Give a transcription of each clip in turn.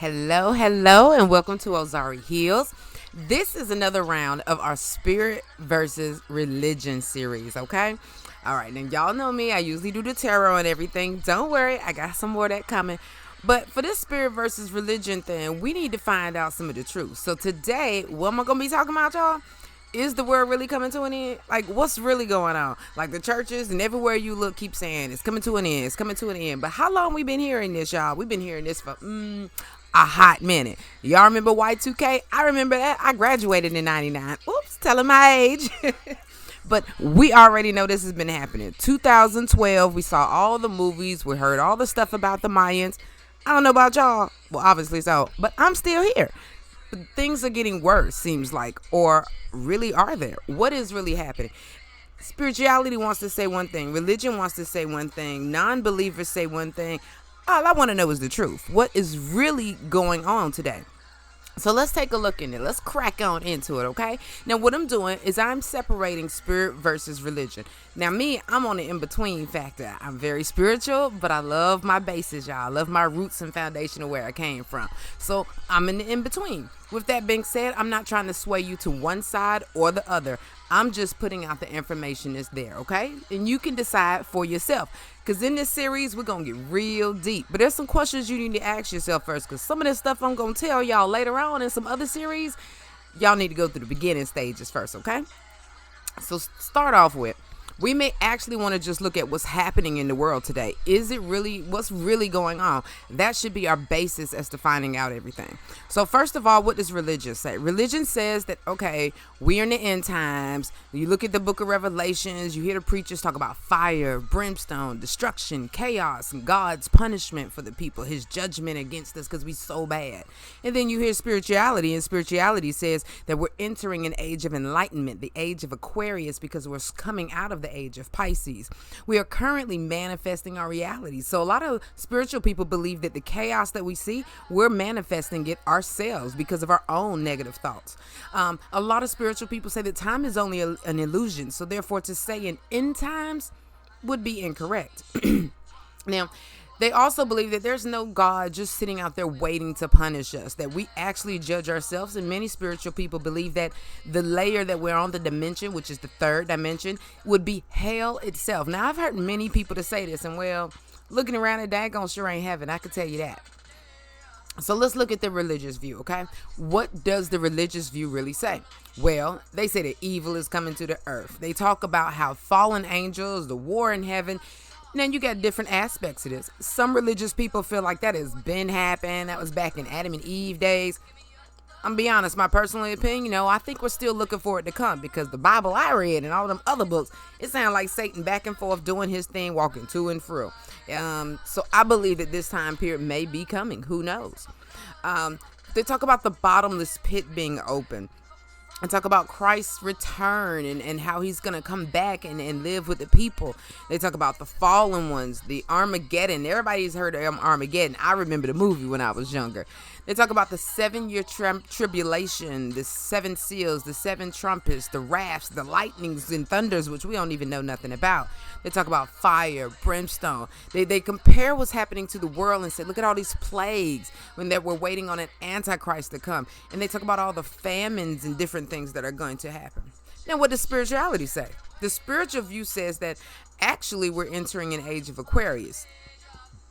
Hello, hello, and welcome to Ozari Hills. This is another round of our Spirit versus Religion series, okay? All right, and y'all know me. I usually do the tarot and everything. Don't worry, I got some more of that coming. But for this Spirit versus Religion thing, we need to find out some of the truth. So today, what am I going to be talking about, y'all? Is the world really coming to an end? Like, what's really going on? Like, the churches and everywhere you look keep saying it's coming to an end, it's coming to an end. But how long we been hearing this, y'all? We've been hearing this for a hot minute. Y'all remember Y2K? I remember that. I graduated in 99. Oops, telling my age. But we already know this has been happening. 2012, we saw all the movies. We heard all the stuff about the Mayans. I don't know about y'all. Well, obviously so. But I'm still here. But things are getting worse, seems like. Or really are there? What is really happening? Spirituality wants to say one thing. Religion wants to say one thing. Non-believers say one thing. All I want to know is the truth. What is really going on today? So let's take a look in it. Let's crack on into it, okay? Now, what I'm doing is I'm separating spirit versus religion. Now, me, I'm on the in-between factor. I'm very spiritual, but I love my bases, y'all. I love my roots and foundation of where I came from. So I'm in the in-between. With that being said, I'm not trying to sway you to one side or the other. I'm just putting out the information that's there, okay? And you can decide for yourself. Because in this series, we're going to get real deep. But there's some questions you need to ask yourself first. Because some of this stuff I'm going to tell y'all later on in some other series, y'all need to go through the beginning stages first, okay? So start off with, we may actually want to just look at what's happening in the world today. Is it really, what's really going on? That should be our basis as to finding out everything. So first of all, what does religion say? Religion says that, okay, we're in the end times. You look at the book of Revelations, you hear the preachers talk about fire, brimstone, destruction, chaos, and God's punishment for the people, his judgment against us because we're so bad. And then you hear spirituality, and spirituality says that we're entering an age of enlightenment, the age of Aquarius, because we're coming out of the age of Pisces. We are currently manifesting our reality. So a lot of spiritual people believe that the chaos that we see, we're manifesting it ourselves because of our own negative thoughts. A lot of spiritual people say that time is only an illusion. So therefore, to say in end times would be incorrect. Now, they also believe that there's no God just sitting out there waiting to punish us, that we actually judge ourselves. And many spiritual people believe that the layer that we're on, the dimension, which is the third dimension, would be hell itself. Now, I've heard many people to say this, and well, looking around at daggone sure ain't heaven. I can tell you that. So let's look at the religious view, okay? What does the religious view really say? Well, they say that evil is coming to the earth. They talk about how fallen angels, the war in heaven. Now, you got different aspects of this. Some religious people feel like that has been happening. That was back in Adam and Eve days. I'm be honest, my personal opinion, I think we're still looking for it to come because the Bible I read and all them other books, it sounds like Satan back and forth doing his thing, walking to and fro. So I believe that this time period may be coming. Who knows? They talk about the bottomless pit being open. And talk about Christ's return and how he's going to come back and live with the people. They talk about the fallen ones, the Armageddon. Everybody's heard of Armageddon. I remember the movie when I was younger. They talk about the 7-year tribulation, the 7 seals, the 7 trumpets, the wraths, the lightnings and thunders, which we don't even know nothing about. They talk about fire, brimstone. They compare what's happening to the world and say, look at all these plagues when we're waiting on an antichrist to come. And they talk about all the famines and different things that are going to happen. Now, what does spirituality say? The spiritual view says that actually we're entering an age of Aquarius.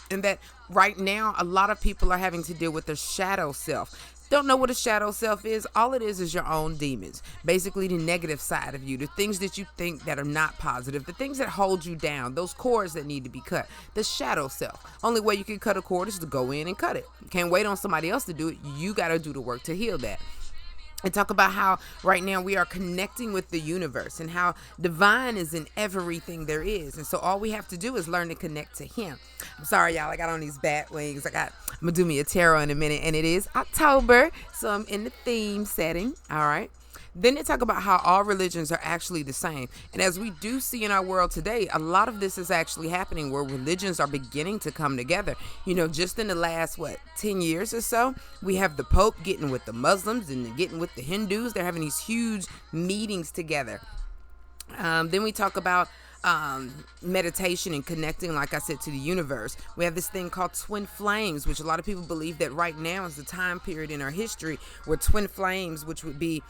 And that right now, a lot of people are having to deal with their shadow self. Don't know what a shadow self is. All it is your own demons. Basically, the negative side of you, the things that you think that are not positive, the things that hold you down, those cords that need to be cut. The shadow self. Only way you can cut a cord is to go in and cut it. You can't wait on somebody else to do it. You got to do the work to heal that. And talk about how right now we are connecting with the universe and how divine is in everything there is. And so all we have to do is learn to connect to him. I'm sorry, y'all. I got on these bat wings. I'm going to do me a tarot in a minute. And it is October. So I'm in the theme setting. All right. Then they talk about how all religions are actually the same. And as we do see in our world today, a lot of this is actually happening where religions are beginning to come together. Just in the last, 10 years or so, we have the Pope getting with the Muslims and getting with the Hindus. They're having these huge meetings together. Then we talk about meditation and connecting, like I said, to the universe. We have this thing called twin flames, which a lot of people believe that right now is the time period in our history where twin flames, which would be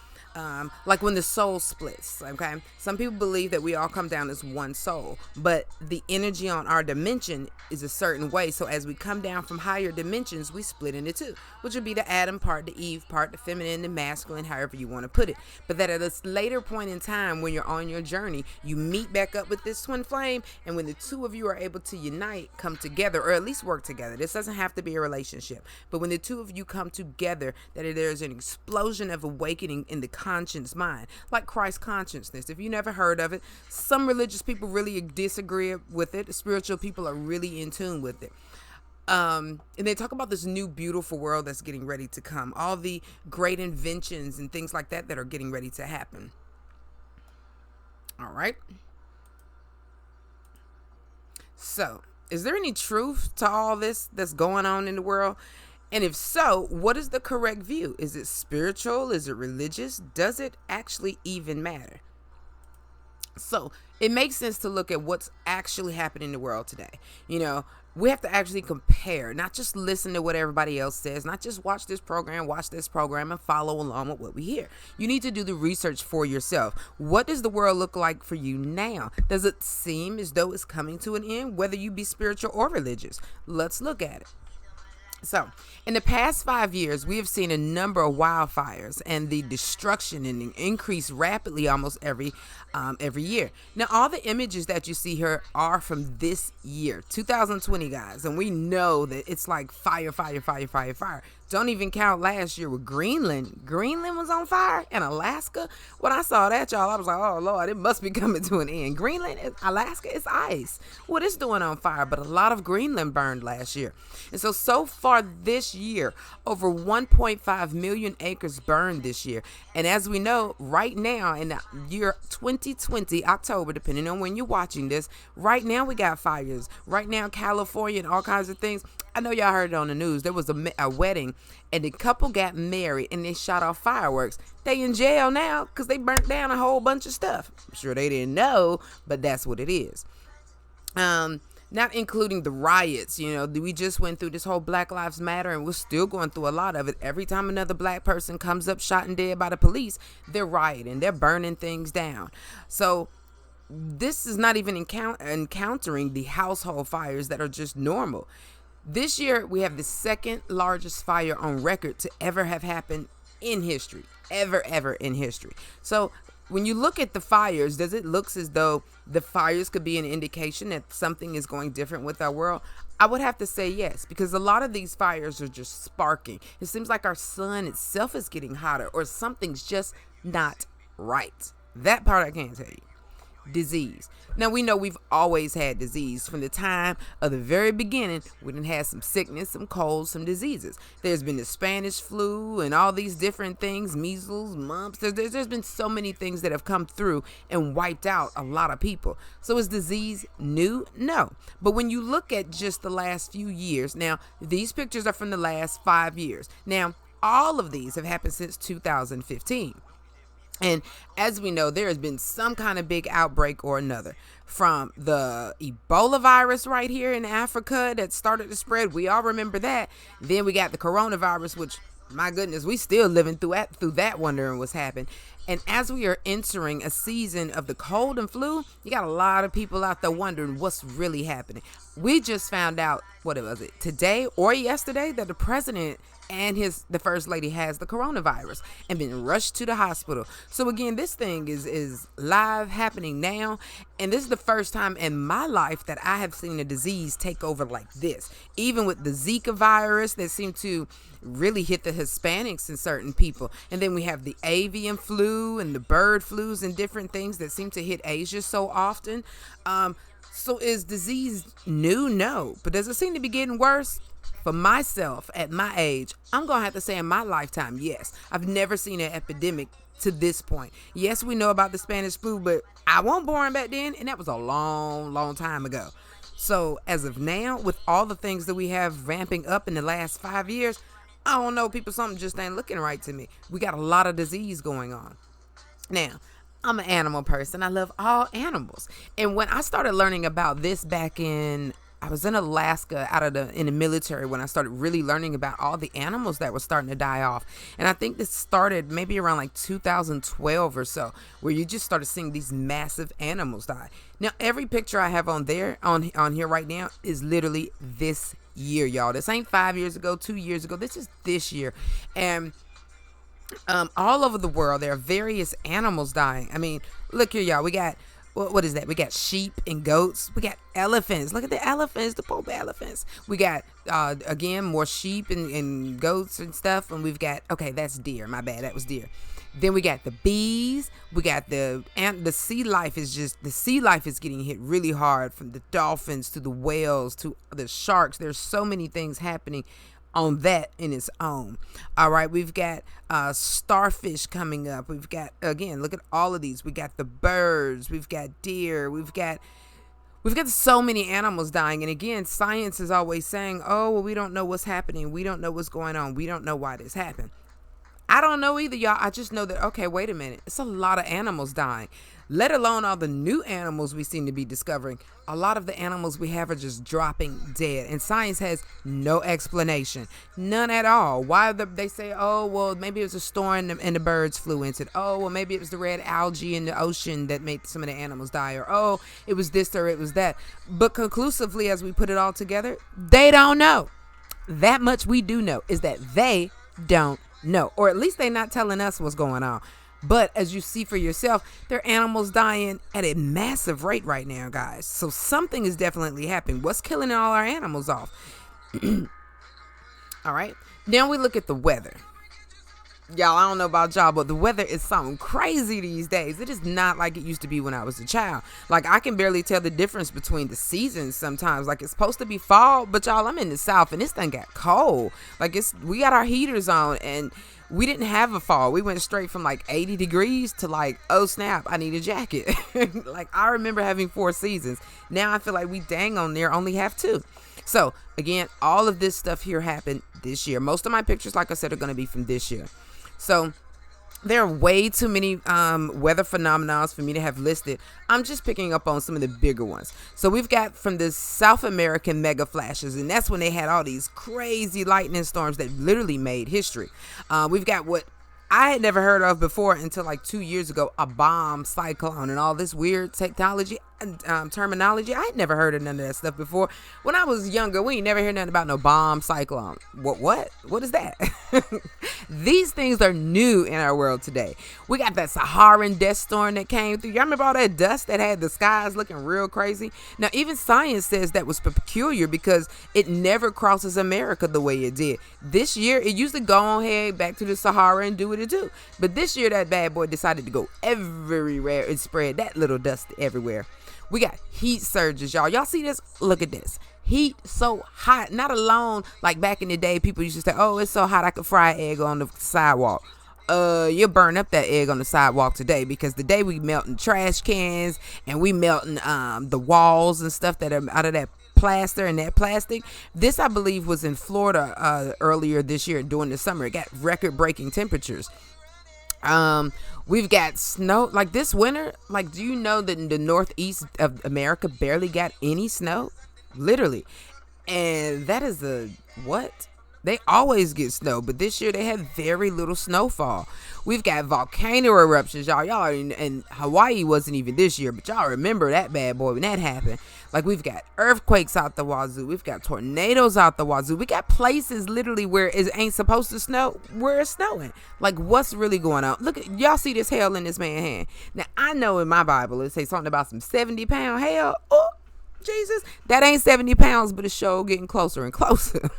like when the soul splits. Okay, some people believe that we all come down as one soul, but the energy on our dimension is a certain way. So as we come down from higher dimensions, we split into two, which would be the Adam part, the Eve part, the feminine, the masculine, however you want to put it. But that at a later point in time, when you're on your journey, you meet back up with this twin flame, and when the two of you are able to unite, come together, or at least work together. This doesn't have to be a relationship, but when the two of you come together, that there's an explosion of awakening in the conscious mind, like Christ consciousness. If you never heard of it, some religious people really disagree with it. Spiritual people are really in tune with it. And they talk about this new beautiful world that's getting ready to come, all the great inventions and things like that that are getting ready to happen. All right. So, is there any truth to all this that's going on in the world? And if so, what is the correct view? Is it spiritual? Is it religious? Does it actually even matter? So it makes sense to look at what's actually happening in the world today. You know, we have to actually compare, not just listen to what everybody else says, not just watch this program and follow along with what we hear. You need to do the research for yourself. What does the world look like for you now? Does it seem as though it's coming to an end, whether you be spiritual or religious? Let's look at it. So, in the past 5 years, we have seen a number of wildfires and the destruction and increase rapidly almost every year. Now, all the images that you see here are from this year, 2020, guys. And we know that it's like fire. Don't even count last year with Greenland. Greenland was on fire, and Alaska. When I saw that, y'all, I was like, oh, Lord, it must be coming to an end. Greenland, Alaska is ice. What is doing on fire? But a lot of Greenland burned last year. And so far this year, over 1.5 million acres burned this year. And as we know, right now in the year 2020, October, depending on when you're watching this, right now we got fires. Right now, California and all kinds of things. I know y'all heard it on the news. There was a wedding, and the couple got married, and they shot off fireworks. They in jail now because they burnt down a whole bunch of stuff. I'm sure they didn't know, but that's what it is. Not including the riots. You know, we just went through this whole Black Lives Matter, and we're still going through a lot of it. Every time another black person comes up shot and dead by the police, they're rioting. They're burning things down. So this is not even encountering the household fires that are just normal. This year, we have the second largest fire on record to ever have happened in history. Ever in history. So when you look at the fires, does it look as though the fires could be an indication that something is going different with our world? I would have to say yes, because a lot of these fires are just sparking. It seems like our sun itself is getting hotter, or something's just not right. That part I can't tell you. Disease. Now, we know we've always had disease. From the time of the very beginning, we done had some sickness, some colds, some diseases. There's been the Spanish flu and all these different things, measles, mumps. There's been so many things that have come through and wiped out a lot of people. So is disease new? No. But when you look at just the last few years, now, these pictures are from the last 5 years. Now, all of these have happened since 2015. And as we know, there has been some kind of big outbreak or another, from the Ebola virus right here in Africa that started to spread. We all remember that. Then we got the coronavirus, which, my goodness, we still living through that, wondering what's happened. And as we are entering a season of the cold and flu, you got a lot of people out there wondering what's really happening. We just found out, what was it, today or yesterday, that the president and the first lady has the coronavirus and been rushed to the hospital. So again, this thing is live, happening now. And this is the first time in my life that I have seen a disease take over like this. Even with the Zika virus that seemed to really hit the Hispanics and certain people. And then we have the avian flu and the bird flus and different things that seem to hit Asia so often. So is disease new? No. But does it seem to be getting worse? For myself, at my age, I'm going to have to say in my lifetime, yes. I've never seen an epidemic to this point. Yes, we know about the Spanish flu, but I wasn't born back then, and that was a long time ago. So as of now, with all the things that we have ramping up in the last 5 years, I don't know, people, something just ain't looking right to me. We got a lot of disease going on. Now, I'm an animal person. I love all animals. And when I started learning about this back in, I was in Alaska in the military when I started really learning about all the animals that were starting to die off. And I think this started maybe around like 2012 or so, where you just started seeing these massive animals die. Now, every picture I have on here right now is literally this year, y'all. This ain't 5 years ago, 2 years ago. This is this year. And all over the world, there are various animals dying. I mean, look here, y'all. We got, what is that? We got sheep and goats. We got elephants. Look at the elephants, the poor elephants. We got, again, more sheep and goats and stuff. And we've got, okay, that's deer. My bad. That was deer. Then we got the bees. We got the sea life is getting hit really hard, from the dolphins to the whales to the sharks. There's so many things happening on that in its own. All right, we've got starfish coming up. We've got, again, look at all of these. We got the birds. We've got deer. We've got so many animals dying. And again, science is always saying, oh, well, we don't know what's happening. We don't know what's going on. We don't know why this happened. I don't know either, y'all. I just know that, okay, wait a minute. It's a lot of animals dying, let alone all the new animals we seem to be discovering. A lot of the animals we have are just dropping dead, and science has no explanation, none at all. Why they say, oh, well, maybe it was a storm and the birds flew into it. Oh, well, maybe it was the red algae in the ocean that made some of the animals die, or, oh, it was this or it was that. But conclusively, as we put it all together, they don't know. That much we do know is that they don't know, or at least they're not telling us what's going on. But as you see for yourself, there are animals dying at a massive rate right now, guys. So something is definitely happening. What's killing all our animals off? All right. Now we look at the weather. Y'all, I don't know about y'all, but the weather is something crazy these days. It is not like it used to be when I was a child. Like, I can barely tell the difference between the seasons sometimes. Like, it's supposed to be fall, but y'all, I'm in the South and this thing got cold. Like, we got our heaters on and we didn't have a fall. We went straight from like 80 degrees to like, oh snap, I need a jacket. Like, I remember having 4 seasons. Now I feel like we dang on near only have 2. So again, all of this stuff here happened this year. Most of my pictures, like I said, are going to be from this year. So there are way too many weather phenomena for me to have listed. I'm just picking up on some of the bigger ones. So we've got from the South American mega flashes, and that's when they had all these crazy lightning storms that literally made history. We've got what I had never heard of before until like 2 years ago, a bomb cyclone and all this weird technology and terminology. I had never heard of none of that stuff before. When I was younger, we ain't never heard nothing about no bomb cyclone. What is that? These things are new in our world today. We got that Saharan dust storm that came through. Y'all remember all that dust that had the skies looking real crazy? Now, even science says that was peculiar because it never crosses America the way it did. This year, it used to go on ahead back to the Sahara and do what it do. But this year, that bad boy decided to go everywhere and spread that little dust everywhere. We got heat surges, y'all. Y'all see this? Look at this. Heat so hot. Not alone like back in the day, people used to say, oh, it's so hot I could fry an egg on the sidewalk. You burn up that egg on the sidewalk today, because the day we melting trash cans and we melting the walls and stuff that are out of that plaster and that plastic. This, I believe, was in Florida earlier this year during the summer. It got record-breaking temperatures. We've got snow like this winter. Like, do you know that in the northeast of America barely got any snow? Literally. And that is what? They always get snow, but this year they had very little snowfall. We've got volcano eruptions, y'all. And Hawaii wasn't even this year, but y'all remember that bad boy when that happened. Like, we've got earthquakes out the wazoo. We've got tornadoes out the wazoo. We got places literally where it ain't supposed to snow, where it's snowing. Like, what's really going on? Look, y'all see this hail in this man's hand. Now, I know in my Bible it says something about some 70-pound hail. Oh, Jesus, that ain't 70 pounds, but it's sure getting closer and closer.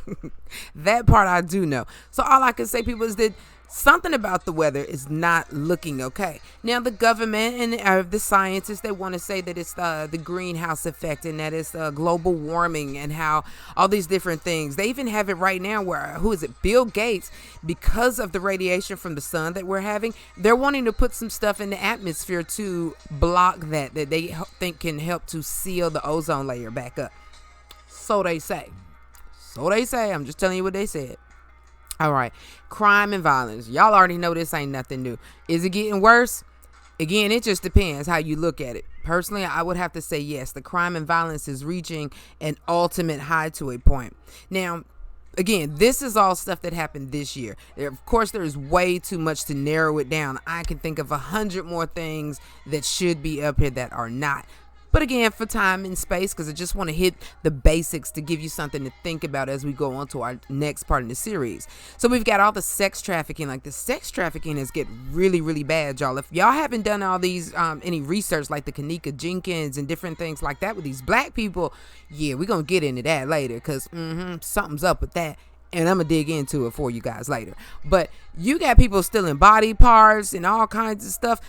That part I do know. So all I can say, people, is that something about the weather is not looking okay. Now, the government and the scientists, they want to say that it's the greenhouse effect and that it's global warming and how all these different things. They even have it right now where, Bill Gates, because of the radiation from the sun that we're having, they're wanting to put some stuff in the atmosphere to block that they think can help to seal the ozone layer back up. So they say. I'm just telling you what they said. All right. Crime and violence. Y'all already know this ain't nothing new. Is it getting worse? Again, it just depends how you look at it. Personally, I would have to say yes. The crime and violence is reaching an ultimate high to a point. Now, again, this is all stuff that happened this year. Of course, there's way too much to narrow it down. I can think of 100 more things that should be up here that are not. But again, for time and space, because I just want to hit the basics to give you something to think about as we go on to our next part in the series. So we've got all the sex trafficking. Like, the sex trafficking is getting really, really bad, y'all. If y'all haven't done all these, any research like the Kanika Jenkins and different things like that with these black people, yeah, we're going to get into that later, because something's up with that. And I'm going to dig into it for you guys later. But you got people stealing body parts and all kinds of stuff.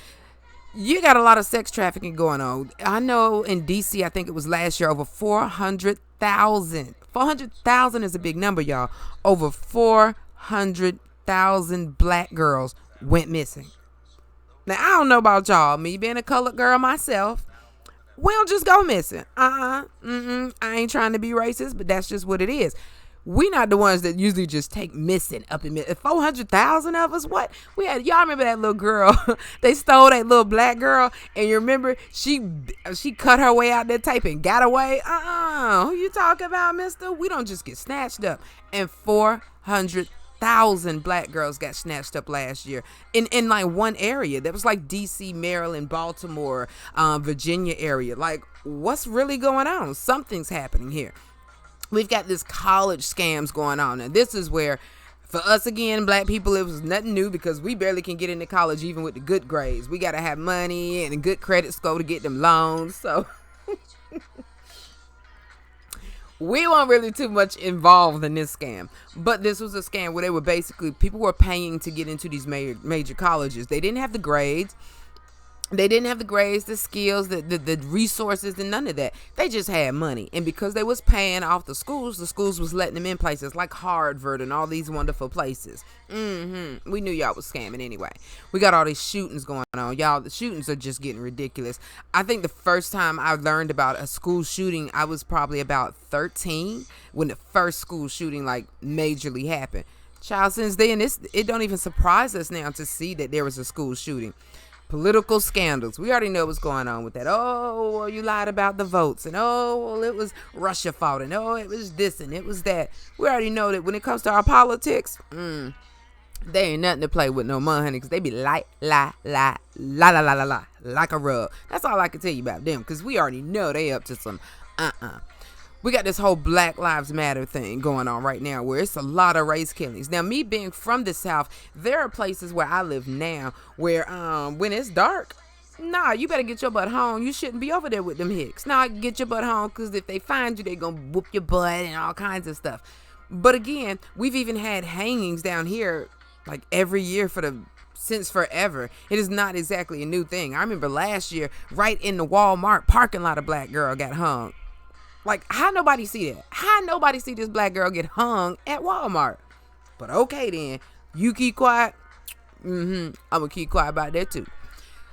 You got a lot of sex trafficking going on. I know in D.C., I think it was last year, over 400,000. 400,000 is a big number, y'all. Over 400,000 black girls went missing. Now, I don't know about y'all. Me being a colored girl myself, we don't just go missing. I ain't trying to be racist, but that's just what it is. We not the ones that usually just take missing up in 400,000 of us. What we had, y'all remember that little girl? They stole that little black girl, and you remember she cut her way out that tape and got away. Who you talking about, mister? We don't just get snatched up. And 400,000 black girls got snatched up last year in like one area. That was like DC, Maryland, Baltimore, Virginia area. Like, what's really going on? Something's happening here. We've got this college scams going on. And this is where, for us, again, black people, it was nothing new, because we barely can get into college even with the good grades. We got to have money and a good credit score to get them loans. So we weren't really too much involved in this scam. But this was a scam where they were basically, people were paying to get into these major colleges. They didn't have the grades. They didn't have the grades, the skills, the resources, and none of that. They just had money. And because they was paying off the schools was letting them in places like Harvard and all these wonderful places. We knew y'all was scamming anyway. We got all these shootings going on. Y'all, the shootings are just getting ridiculous. I think the first time I learned about a school shooting, I was probably about 13 when the first school shooting, like, majorly happened. Child, since then, it don't even surprise us now to see that there was a school shooting. Political scandals. We already know what's going on with that. Oh, well, you lied about the votes. And oh, well, it was Russia fault. And oh, it was this and it was that. We already know that when it comes to our politics, they ain't nothing to play with no more, honey. Because they be like a rug. That's all I can tell you about them. Because we already know they up to some We got this whole Black Lives Matter thing going on right now, where it's a lot of race killings. Now, me being from the South, there are places where I live now where when it's dark, nah, you better get your butt home. You shouldn't be over there with them hicks. Nah, get your butt home, because if they find you, they gonna whoop your butt and all kinds of stuff. But again, we've even had hangings down here like every year since forever. It is not exactly a new thing. I remember last year, right in the Walmart parking lot, a black girl got hung. Like, how nobody see that? How nobody see this black girl get hung at Walmart? But okay then, you keep quiet. I'm gonna keep quiet about that too.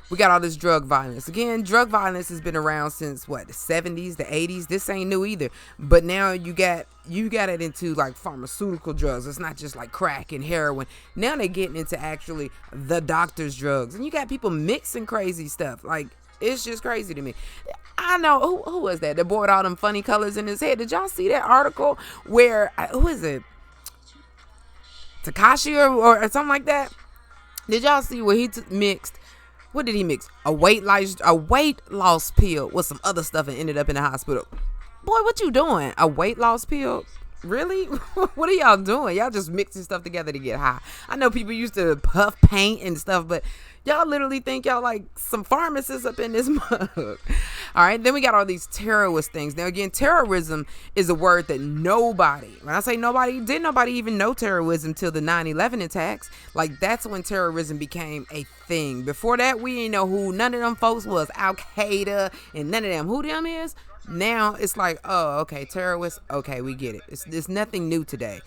We got all this drug violence. Again, drug violence has been around since the 70s, the 80s. This ain't new either. But now you got it into like pharmaceutical drugs. It's not just like crack and heroin. Now they're getting into actually the doctor's drugs. And you got people mixing crazy stuff. Like, it's just crazy to me. I know, who was that? The boy with all them funny colors in his head. Did y'all see that article where, who is it? Takashi or something like that? Did y'all see where he mixed, what did he mix? A weight loss pill with some other stuff and ended up in the hospital. Boy, what you doing? A weight loss pill? Really? What are y'all doing? Y'all just mixing stuff together to get high. I know people used to puff paint and stuff, but y'all literally think y'all like some pharmacists up in this mug. All right. Then we got all these terrorist things. Now, again, terrorism is a word that when I say nobody, didn't nobody even know terrorism till the 9/11 attacks. Like, that's when terrorism became a thing. Before that, we didn't know who none of them folks was. Al-Qaeda and none of them. Who them is? Now it's like, oh, okay, terrorists. Okay, we get it. It's nothing new today.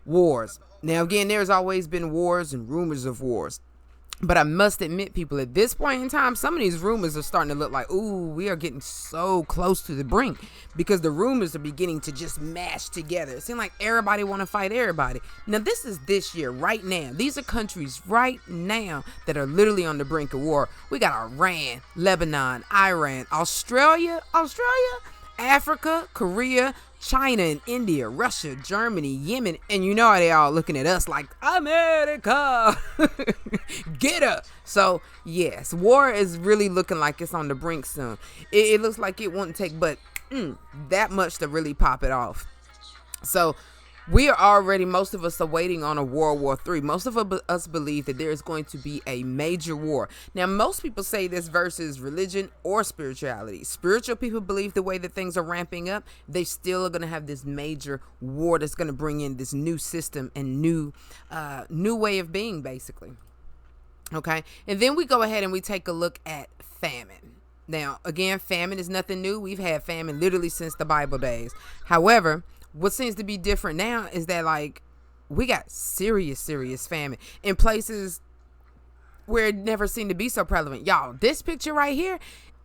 Wars. Now, again, there's always been wars and rumors of wars. But I must admit, people, at this point in time, some of these rumors are starting to look like, ooh, we are getting so close to the brink, because the rumors are beginning to just mash together. It seems like everybody want to fight everybody. Now, this is this year, right now. These are countries right now that are literally on the brink of war. We got Iran, Lebanon, Iran, Australia, Africa, Korea, China and India, Russia, Germany, Yemen, and you know how they all looking at us like, America, get up. So yes, war is really looking like it's on the brink soon. It looks like it won't take but that much to really pop it off. So we are already, most of us are waiting on a World War III. Most of us believe that there is going to be a major war. Now, most people say this versus religion or spirituality. Spiritual people believe the way that things are ramping up, they still are going to have this major war that's going to bring in this new system and new way of being, basically. Okay, and then we go ahead and we take a look at famine. Now, again, famine is nothing new. We've had famine literally since the Bible days. However, what seems to be different now is that, like, we got serious famine in places where it never seemed to be so prevalent. Y'all, this picture right here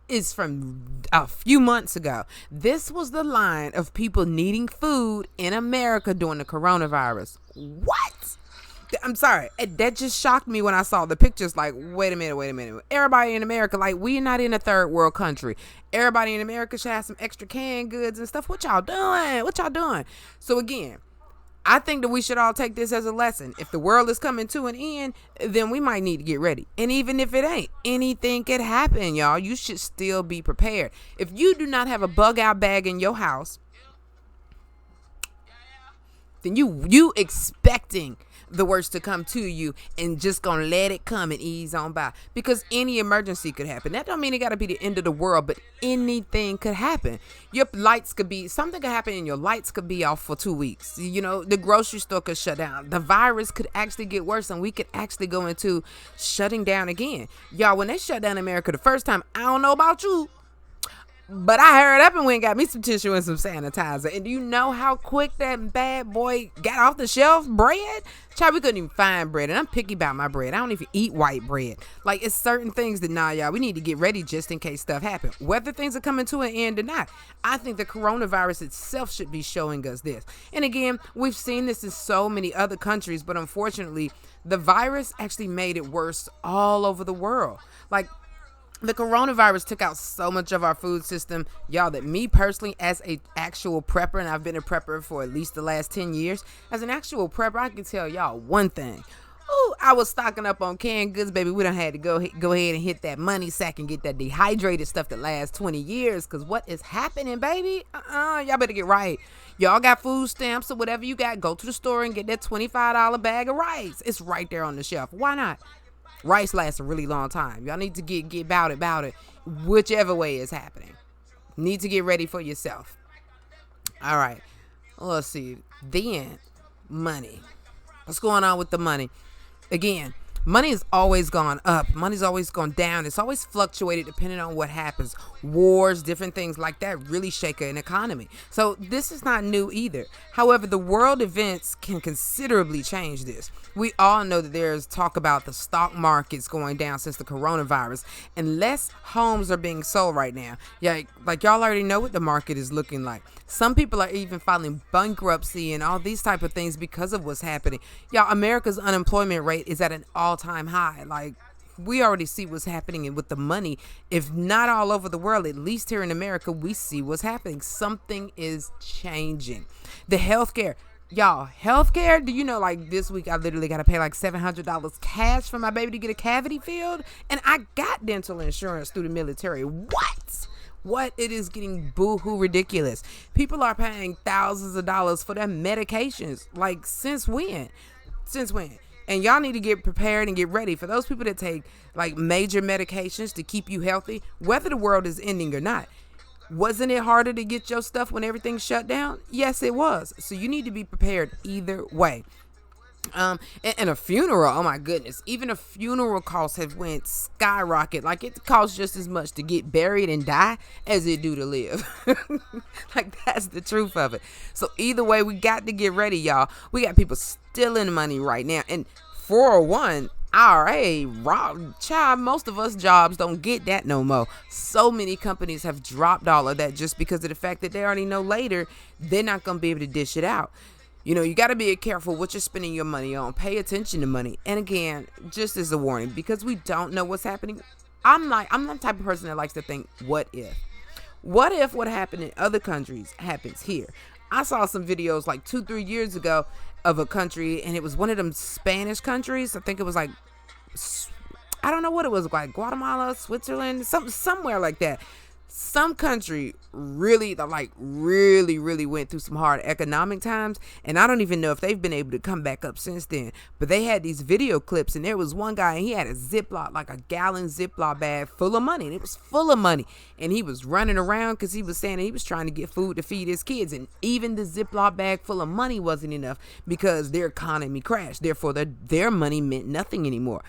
is from a few months ago. This was the line of people needing food in America during the coronavirus. What? I'm sorry. That just shocked me when I saw the pictures. Like, wait a minute. Everybody in America, like, we are not in a third world country. Everybody in America should have some extra canned goods and stuff. What y'all doing? So again, I think that we should all take this as a lesson. If the world is coming to an end, then we might need to get ready. And even if it ain't, anything could happen, y'all. You should still be prepared. If you do not have a bug out bag in your house, then you expecting the worst to come to you and just gonna let it come and ease on by, because any emergency could happen. That don't mean it gotta be the end of the world, but anything could happen. Something could happen and your lights could be off for 2 weeks. You know, the grocery store could shut down. The virus could actually get worse and we could actually go into shutting down again. Y'all, when they shut down America the first time, I don't know about you, but I hurried up and went and got me some tissue and some sanitizer. And do you know how quick that bad boy got off the shelf? Bread? Child, we couldn't even find bread. And I'm picky about my bread. I don't even eat white bread. Like, it's certain things that, y'all, we need to get ready just in case stuff happens. Whether things are coming to an end or not. I think the coronavirus itself should be showing us this. And again, we've seen this in so many other countries, but unfortunately, the virus actually made it worse all over the world. Like, the coronavirus took out so much of our food system, y'all, that me personally, as a actual prepper, and I've been a prepper for at least the last 10 years, as an actual prepper, I can tell y'all one thing. Ooh, I was stocking up on canned goods, baby. We done had to go ahead and hit that money sack and get that dehydrated stuff that lasts 20 years, because what is happening, baby? Y'all better get right. Y'all got food stamps or whatever you got, go to the store and get that $25 bag of rice. It's right there on the shelf. Why not? Rice lasts a really long time. Y'all need to get about it, whichever way is happening. Need to get ready for yourself. All right. Let's see. Then, money. What's going on with the money? Again, money has always gone up. Money's always gone down. It's always fluctuated depending on what happens. Wars, different things like that really shake an economy. So this is not new either. However, the world events can considerably change this. We all know that there's talk about the stock markets going down since the coronavirus, and less homes are being sold right now. Yeah, like y'all already know what the market is looking like. Some people are even filing bankruptcy and all these type of things because of what's happening. Y'all, America's unemployment rate is at an all-time high. Like, we already see what's happening with the money. If not all over the world, at least here in America, we see what's happening. Something is changing. The healthcare. Y'all, healthcare, do you know, like, this week I literally got to pay like $700 cash for my baby to get a cavity filled? And I got dental insurance through the military. What? It is getting boo-hoo ridiculous. People are paying thousands of dollars for their medications. Like, since when? And y'all need to get prepared and get ready. For those people that take, like, major medications to keep you healthy, whether the world is ending or not. Wasn't it harder to get your stuff when everything shut down? Yes, it was. So you need to be prepared either way. And a funeral, oh my goodness, even a funeral costs have went skyrocket. Like, it costs just as much to get buried and die as it do to live. Like, that's the truth of it. So either way, we got to get ready, y'all. We got people stealing money right now. And 401, IRA, child, most of us jobs don't get that no more. So many companies have dropped all of that just because of the fact that they already know later they're not going to be able to dish it out. You know, you got to be careful what you're spending your money on. Pay attention to money. And again, just as a warning, because we don't know what's happening. I'm the type of person that likes to think, what if? What if what happened in other countries happens here? I saw some videos like 2-3 years ago of a country, and it was one of them Spanish countries. I think it was like, I don't know what it was, like Guatemala, Switzerland, somewhere like that. Some country really went through some hard economic times, and I don't even know if they've been able to come back up since then. But they had these video clips, and there was one guy, and he had a Ziploc, like a gallon Ziploc bag full of money, and it was full of money, and he was running around because he was saying he was trying to get food to feed his kids, and even the Ziploc bag full of money wasn't enough because their economy crashed. Therefore, their money meant nothing anymore.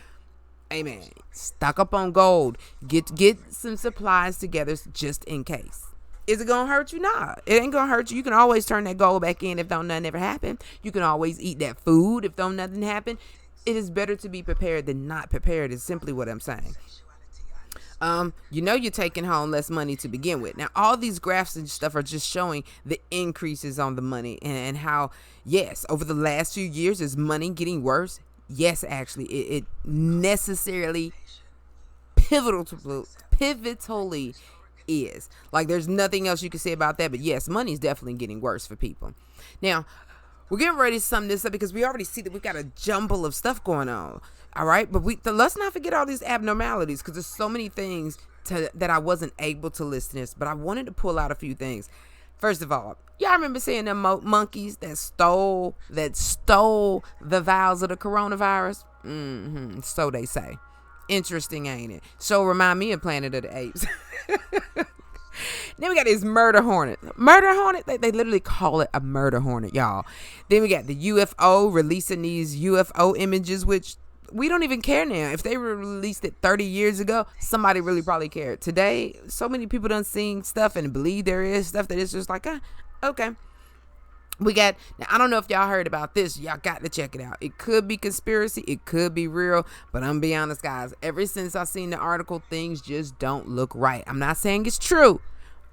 Amen. Stock up on gold. Get some supplies together just in case. Is it gonna hurt you? Nah, it ain't gonna hurt you. You can always turn that gold back in if don't nothing ever happen. You can always eat that food if don't nothing happen. It is better to be prepared than not prepared, is simply what I'm saying. You know you're taking home less money to begin with. Now, all these graphs and stuff are just showing the increases on the money and how, yes, over the last few years, is money getting worse? Yes, actually, it necessarily pivotally is. Like, there's nothing else you can say about that. But yes, money's definitely getting worse for people. Now, we're getting ready to sum this up because we already see that we've got a jumble of stuff going on. All right, but let's not forget all these abnormalities, because there's so many things that I wasn't able to list in this. But I wanted to pull out a few things. First of all, y'all remember seeing them monkeys that stole the vials of the coronavirus? So they say. Interesting, ain't it? So remind me of Planet of the Apes. Then we got this murder hornet. They literally call it a murder hornet, y'all. Then we got the UFO releasing these UFO images, which we don't even care now. If they released it 30 years ago, somebody really probably cared. Today, so many people done seen stuff and believe there is stuff that it's just like, okay. We got, now I don't know if y'all heard about this. Y'all got to check it out. It could be conspiracy. It could be real. But I'm gonna be honest, guys. Ever since I seen the article, things just don't look right. I'm not saying it's true,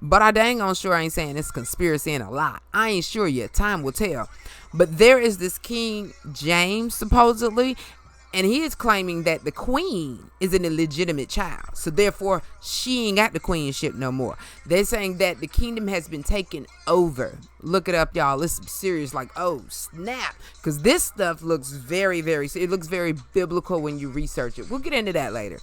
but I dang on sure ain't saying it's conspiracy and a lie. I ain't sure yet. Time will tell. But there is this King James, supposedly, and he is claiming that the queen is an illegitimate child. So therefore, she ain't got the queenship no more. They're saying that the kingdom has been taken over. Look it up, y'all. It's serious, like, oh, snap. Because this stuff looks very, it looks very biblical when you research it. We'll get into that later.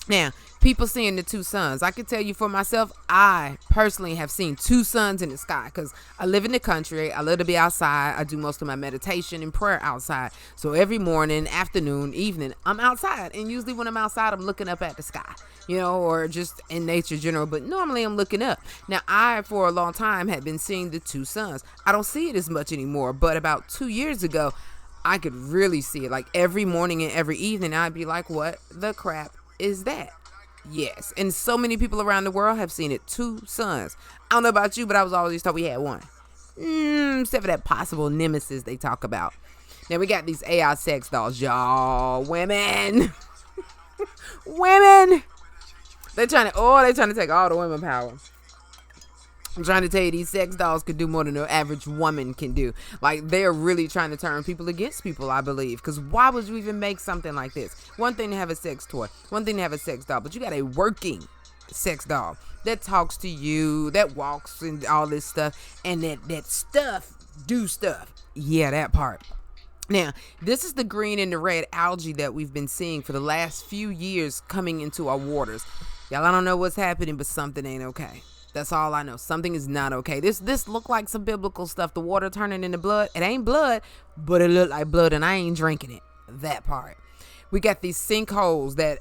Now, people seeing the two suns. I can tell you for myself, I personally have seen two suns in the sky because I live in the country. I love to be outside. I do most of my meditation and prayer outside. So every morning, afternoon, evening, I'm outside. And usually when I'm outside, I'm looking up at the sky, or just in nature general. But normally I'm looking up. Now, I, for a long time, had been seeing the two suns. I don't see it as much anymore. But about 2 years ago, I could really see it. Like every morning and every evening, I'd be like, what the crap is that? Yes, and so many people around the world have seen it. Two suns. I don't know about you, but I was always thought we had one. Except for that possible nemesis they talk about. Now we got these AI sex dolls, y'all. Women. They're trying to take all the women power. I'm trying to tell you, these sex dolls could do more than an average woman can do. Like, they're really trying to turn people against people, I believe. Because why would you even make something like this? One thing to have a sex toy. One thing to have a sex doll. But you got a working sex doll that talks to you, that walks and all this stuff. And that stuff do stuff. Yeah, that part. Now, this is the green and the red algae that we've been seeing for the last few years coming into our waters. Y'all, I don't know what's happening, but something ain't okay. That's all I know. Something is not okay. This look like some biblical stuff. The water turning into blood. It ain't blood, but it look like blood, and I ain't drinking it. That part. We got these sinkholes that,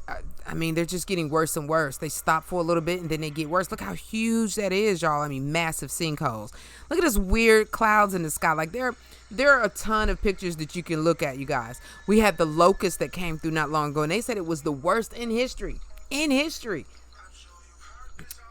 they're just getting worse and worse. They stop for a little bit, and then they get worse. Look how huge that is, y'all. Massive sinkholes. Look at this weird clouds in the sky. Like, there are a ton of pictures that you can look at, you guys. We had the locust that came through not long ago, and they said it was the worst in history.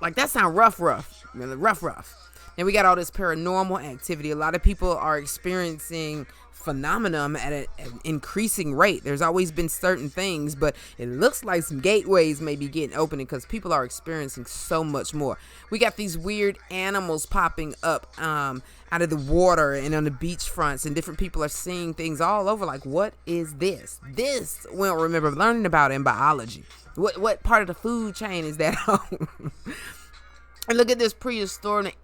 Like, that sound rough. Really rough. Then we got all this paranormal activity. A lot of people are experiencing phenomenon at an increasing rate. There's always been certain things, but it looks like some gateways may be getting open because people are experiencing so much more. We got these weird animals popping up out of the water and on the beach fronts, and different people are seeing things all over. Like, what is this? This we don't remember learning about in biology. What part of the food chain is that on? And look at this prehistoric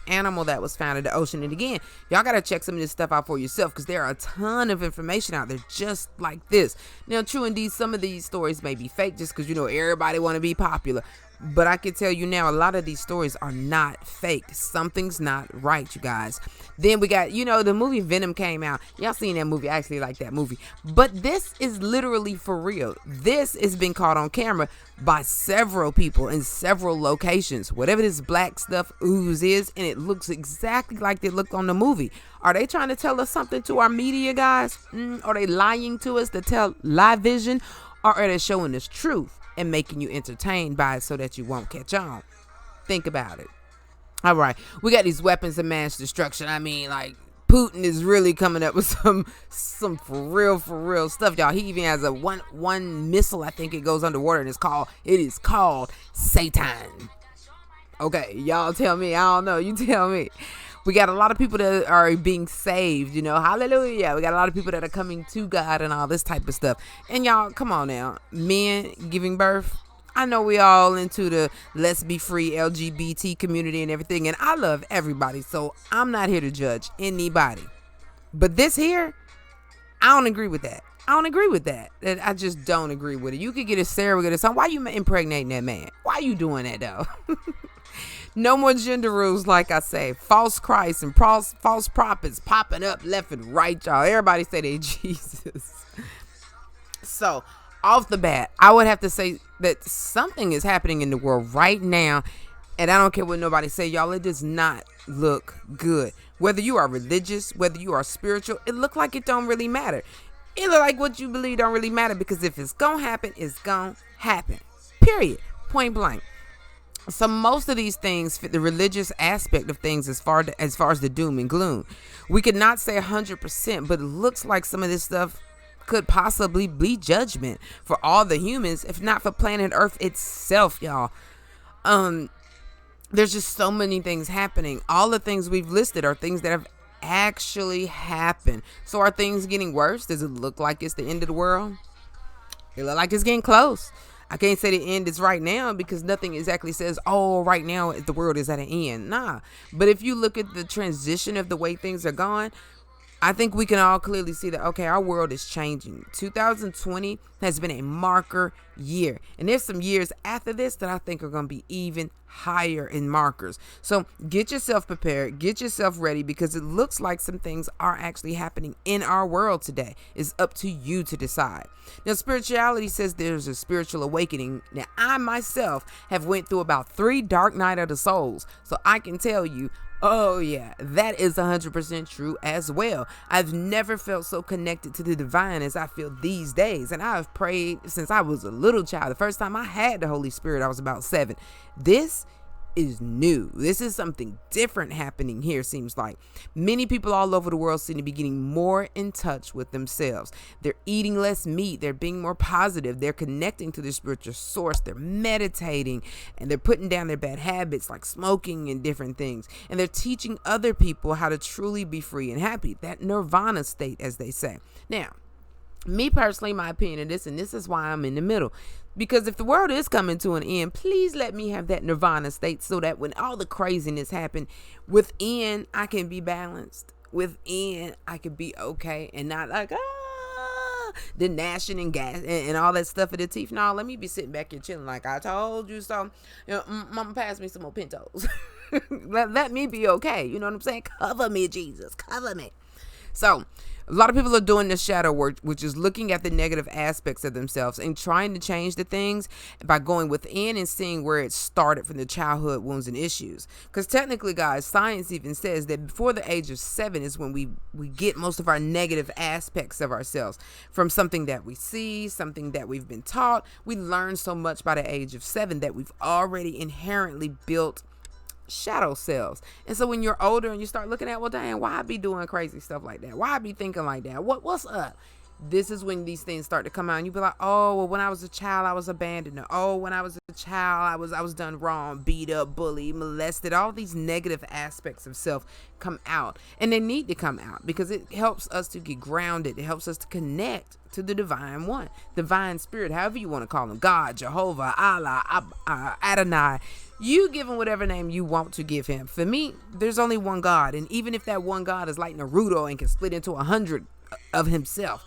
animal that was found in the ocean. And again, y'all got to check some of this stuff out for yourself, because there are a ton of information out there just like this. Now, true indeed, some of these stories may be fake just because, everybody want to be popular. But I can tell you now, a lot of these stories are not fake. Something's not right, you guys. Then we got, the movie Venom came out. Y'all seen that movie? I actually like that movie. But this is literally for real. This has been caught on camera by several people in several locations. Whatever this black stuff ooze is, and it looks exactly like they looked on the movie. Are they trying to tell us something to our media, guys? Are they lying to us to tell lie vision? Or are they showing us truth and making you entertained by it so that you won't catch on? Think about it. All right, we got these weapons of mass destruction. I mean, like, Putin is really coming up with some for real stuff, y'all. He even has a one missile. I think it goes underwater, and it is called Satan. Okay, y'all tell me. I don't know. You tell me. We got a lot of people that are being saved, hallelujah. We got a lot of people that are coming to God and all this type of stuff. And y'all, come on now, men giving birth. I know we all into the let's be free LGBT community and everything, and I love everybody, so I'm not here to judge anybody. But this here, I don't agree with that. I just don't agree with it. You could get a surrogate or something. Why you impregnating that man? Why you doing that, though? No more gender rules, like I say. False Christ and false prophets popping up left and right, y'all. Everybody say they Jesus. So, off the bat, I would have to say that something is happening in the world right now, and I don't care what nobody say, y'all. It does not look good. Whether you are religious, whether you are spiritual, it look like it don't really matter. It look like what you believe don't really matter, because if it's gonna happen, it's gonna happen. Period. Point blank. So most of these things fit the religious aspect of things as far as the doom and gloom. We could not say 100%, but it looks like some of this stuff could possibly be judgment for all the humans, if not for planet Earth itself, y'all. There's just so many things happening. All the things we've listed are things that have actually happened. So are things getting worse? Does it look like it's the end of the world? It look like it's getting close. I can't say the end is right now, because nothing exactly says, oh, right now the world is at an end. Nah. But if you look at the transition of the way things are going, I think we can all clearly see that, okay, our world is changing. 2020 has been a marker year. And there's some years after this that I think are going to be even higher in markers. So get yourself prepared, get yourself ready, because it looks like some things are actually happening in our world today. It's up to you to decide. Now, spirituality says there's a spiritual awakening. Now, I myself have went through about 3 dark night of the souls. So I can tell you, oh yeah, that is 100% true as well. I've never felt so connected to the divine as I feel these days. And I've prayed since I was a little child. The first time I had the Holy Spirit, I was about 7. This is new. This is something different happening here, seems like. Many people all over the world seem to be getting more in touch with themselves. They're eating less meat. They're being more positive. They're connecting to their spiritual source. They're meditating, and they're putting down their bad habits like smoking and different things. And they're teaching other people how to truly be free and happy. That nirvana state, as they say. Now, me personally, my opinion of this, and this is why I'm in the middle. Because if the world is coming to an end, please let me have that nirvana state, so that when all the craziness happen, within I can be balanced. Within I can be okay, and not like, the gnashing and gas and all that stuff at the teeth. No, let me be sitting back here chilling like I told you so. Mama, pass me some more Pintos. let me be okay. You know what I'm saying? Cover me, Jesus. Cover me. So, a lot of people are doing this shadow work, which is looking at the negative aspects of themselves and trying to change the things by going within and seeing where it started from the childhood wounds and issues. Because technically, guys, science even says that before the age of 7 is when we get most of our negative aspects of ourselves. From something that we see, something that we've been taught. We learn so much by the age of 7 that we've already inherently built shadow selves. And so when you're older and you start looking at, well, dang, why I be doing crazy stuff like that? Why I be thinking like that? What's up? This is when these things start to come out, and you be like, oh, well, when I was a child, I was abandoned. Or, oh, when I was a child, I was done wrong, beat up, bullied, molested. All these negative aspects of self come out, and they need to come out because it helps us to get grounded. It helps us to connect to the divine one, divine spirit, however you want to call him, God, Jehovah, Allah, Adonai. You give him whatever name you want to give him. For me, there's only one God, and even if that one God is like Naruto and can split into 100 of himself,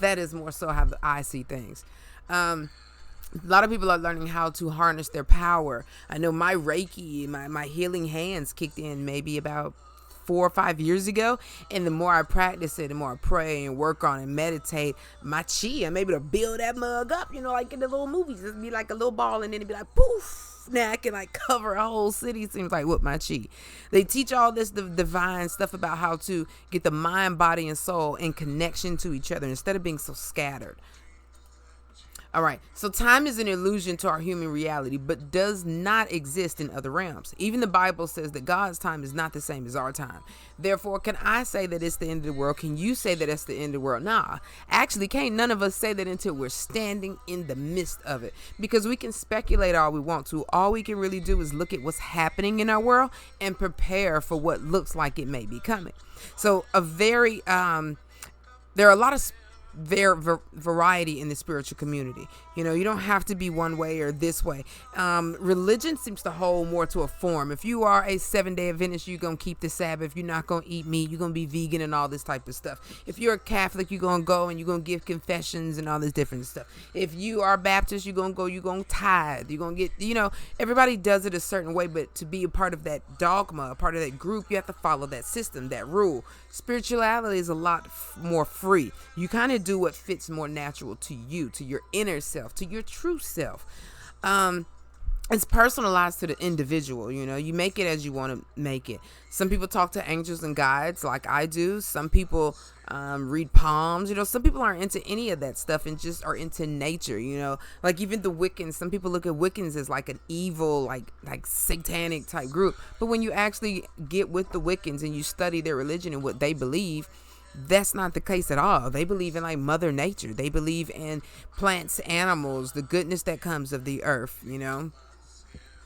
that is more so how I see things. A lot of people are learning how to harness their power. I know my Reiki, my healing hands kicked in maybe about 4 or 5 years ago. And the more I practice it, the more I pray and work on and meditate, my chi, I'm able to build that mug up, like in the little movies. It'd be like a little ball and then it'd be like, poof. Now I can like cover a whole city, seems like, with my chi. They teach all this divine stuff about how to get the mind, body, and soul in connection to each other instead of being so scattered. All right, so time is an illusion to our human reality, but does not exist in other realms. Even the Bible says that God's time is not the same as our time. Therefore, can I say that it's the end of the world? Can you say that it's the end of the world? Nah, actually, can't none of us say that until we're standing in the midst of it, because we can speculate all we want to. All we can really do is look at what's happening in our world and prepare for what looks like it may be coming. So there are a lot of variety in the spiritual community. You don't have to be one way or this way. Religion seems to hold more to a form. If you are a 7-day Adventist, you're going to keep the Sabbath. You're not going to eat meat. You're going to be vegan and all this type of stuff. If you're a Catholic, you're going to go and you're going to give confessions and all this different stuff. If you are Baptist, you're going to go, you're going to tithe. You're going to get, everybody does it a certain way, but to be a part of that dogma, a part of that group, you have to follow that system, that rule. Spirituality is a lot more free. You kind of do what fits more natural to you, to your inner self, to your true self. It's personalized to the individual. You make it as you want to make it. Some people talk to angels and guides like I do. Some people read palms. Some people aren't into any of that stuff and just are into nature. Like even the Wiccans. Some people look at Wiccans as like an evil, like satanic type group. But when you actually get with the Wiccans and you study their religion and what they believe, that's not the case at all. They believe in like Mother Nature. They believe in plants, animals, the goodness that comes of the earth.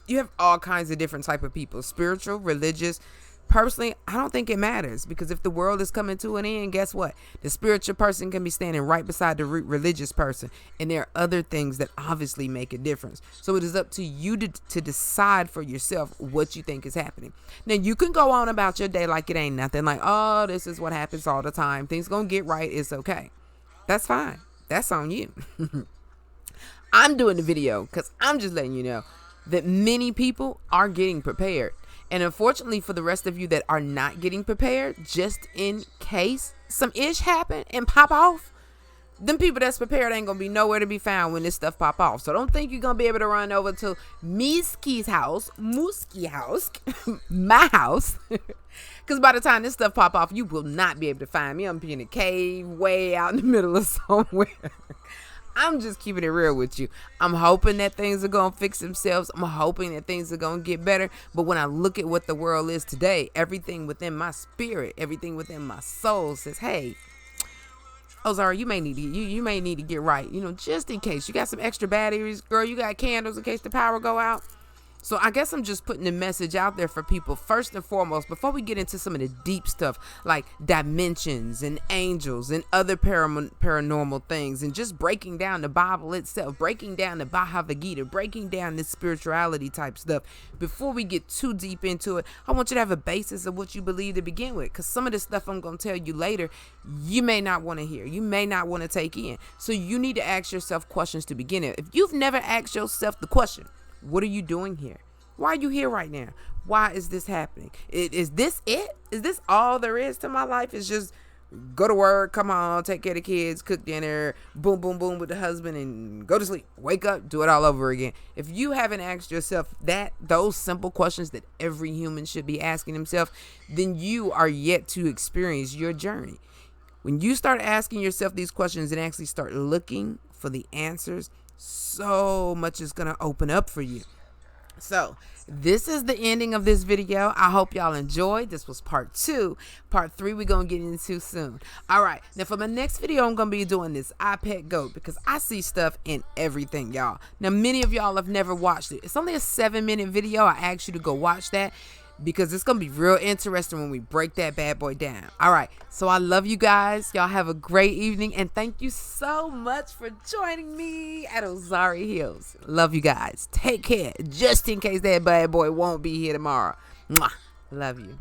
You have all kinds of different type of people, spiritual, religious. Personally, I don't think it matters, because if the world is coming to an end, guess what? The spiritual person can be standing right beside the religious person, and there are other things that obviously make a difference. So it is up to you to decide for yourself what you think is happening. Now, you can go on about your day like it ain't nothing, like, oh, this is what happens all the time. Things gonna get right. It's okay. That's fine. That's on you. I'm doing the video because I'm just letting you know that many people are getting prepared. And unfortunately for the rest of you that are not getting prepared, just in case some ish happen and pop off, them people that's prepared ain't gonna be nowhere to be found when this stuff pop off. So don't think you're gonna be able to run over to Mooskie's house, my house, because by the time this stuff pop off, you will not be able to find me. I'm be in a cave way out in the middle of somewhere. I'm just keeping it real with you. I'm hoping that things are going to fix themselves. I'm hoping that things are going to get better. But when I look at what the world is today, everything within my spirit, everything within my soul says, hey, Ozara, you may need to get right. Just in case. You got some extra batteries, girl. You got candles in case the power go out. So I guess I'm just putting the message out there for people first and foremost, before we get into some of the deep stuff like dimensions and angels and other paranormal things, and just breaking down the Bible itself, breaking down the Bhagavad Gita, breaking down this spirituality type stuff. Before we get too deep into it, I want you to have a basis of what you believe to begin with, because some of the stuff I'm going to tell you later, you may not want to hear. You may not want to take in. So you need to ask yourself questions to begin with. If you've never asked yourself the question, what are you doing here? Why are you here right now? Why is this happening? Is this it? Is this all there is to my life? It's just go to work, come on, take care of the kids, cook dinner, boom, boom, boom with the husband, and go to sleep. Wake up, do it all over again. If you haven't asked yourself those simple questions that every human should be asking himself, then you are yet to experience your journey. When you start asking yourself these questions and actually start looking for the answers, so much is going to open up for you. So this is the ending of this video. I hope y'all enjoyed. This was part 2. Part 3 we're going to get into soon. All right. Now for my next video, I'm going to be doing this iPad GOAT because I see stuff in everything, y'all. Now many of y'all have never watched it. It's only a 7-minute video. I asked you to go watch that, because it's going to be real interesting when we break that bad boy down. All right. So I love you guys. Y'all have a great evening. And thank you so much for joining me at Ozari Hills. Love you guys. Take care. Just in case that bad boy won't be here tomorrow. Mwah. Love you.